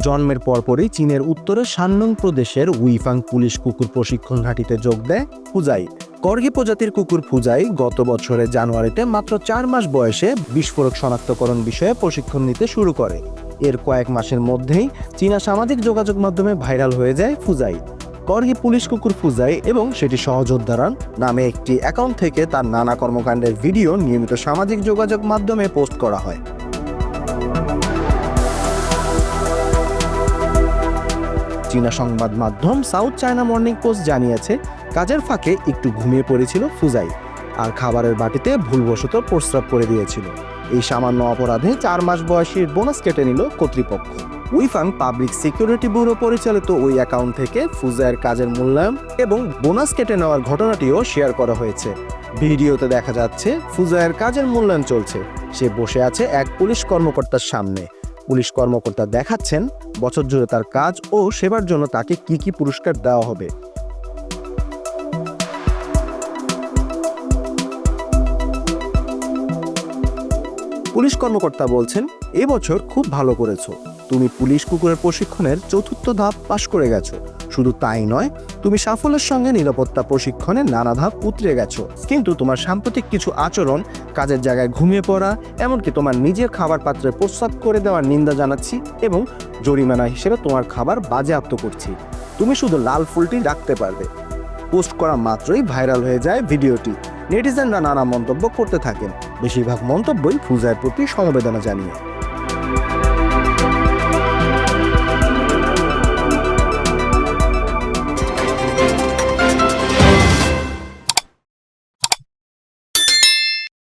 জন্মের পরপরই চীনের উত্তরে শাননং প্রদেশের উইফাং পুলিশ কুকুর প্রশিক্ষণ ঘাঁটিতে যোগ দেয় ফুজাই। কর্গি প্রজাতির কুকুর ফুজাই গত বছরের জানুয়ারিতে মাত্র 4 মাস বয়সে বিস্ফোরক শনাক্তকরণ বিষয়ে প্রশিক্ষণ নিতে শুরু করে। এর কয়েক মাসের মধ্যেই চীনা সামাজিক যোগাযোগ মাধ্যমে ভাইরাল হয়ে যায় ফুজাই। কর্গি পুলিশ কুকুর ফুজাই এবং সেটি সহযোদ্ধারা নামে একটি অ্যাকাউন্ট থেকে তার নানা কর্মকাণ্ডের ভিডিও নিয়মিত সামাজিক যোগাযোগ মাধ্যমে পোস্ট করা হয়। চীনা সংবাদ মাধ্যম সাউথ চায়না মর্নিং পোস্ট জানিয়েছে, কাজের ফাঁকে একটু ঘুমিয়ে পড়েছিল ফুজাই আর খাবারের বাটিতে ভুলবশত প্রস্রাব করে দিয়েছিল। এই সামান্য অপরাধে 4 মাস বয়সীর বোনাস কেটে নিল কর্তৃপক্ষ। উইফাং পাবলিক সিকিউরিটি ব্যুরো পরিচালিত ওই অ্যাকাউন্ট থেকে ফুজাইয়ের কাজের মূল্যায়ন এবং বোনাস কেটে নেওয়ার ঘটনাটিও শেয়ার করা হয়েছে। ভিডিওতে দেখা যাচ্ছে ফুজাইয়ের কাজের মূল্যায়ন চলছে। সে বসে আছে এক পুলিশ কর্মকর্তার সামনে। পুলিশ কর্মকর্তা দেখাচ্ছেন বছর জুড়ে তার কাজ ও সেবার জন্য তাকে কি কি পুরস্কার দেওয়া হবে। পুলিশ কর্মকর্তা বলছেন, এবছর খুব ভালো করেছো, তুমি পুলিশ কুকুরের প্রশিক্ষণের 4র্থ ধাপ পাশ করে গেছো। শুধু তাই নয়, তুমি সাফল্যের সঙ্গে নিরাপত্তা প্রশিক্ষণের নানা ধাপ উতরে গেছো। কিন্তু তোমার সাম্প্রতিক কিছু আচরণ, কাজের জায়গায় ঘুমিয়ে পড়া, এমনকি তোমার নিজের খাবার পাত্রে প্রস্রাব করে দেওয়ার নিন্দা জানাচ্ছি এবং জরিমানা হিসেবে তোমার খাবার বাজেয়াপ্ত করছি। তুমি শুধু লাল ফুলটি রাখতে পারবে। পোস্ট করা মাত্রই ভাইরাল হয়ে যায় ভিডিওটি। নেটিজেনরা নানা মন্তব্য করতে থাকেন, বেশিরভাগ মন্তব্যই ফুজাইয়ের প্রতি সমবেদনা জানিয়ে।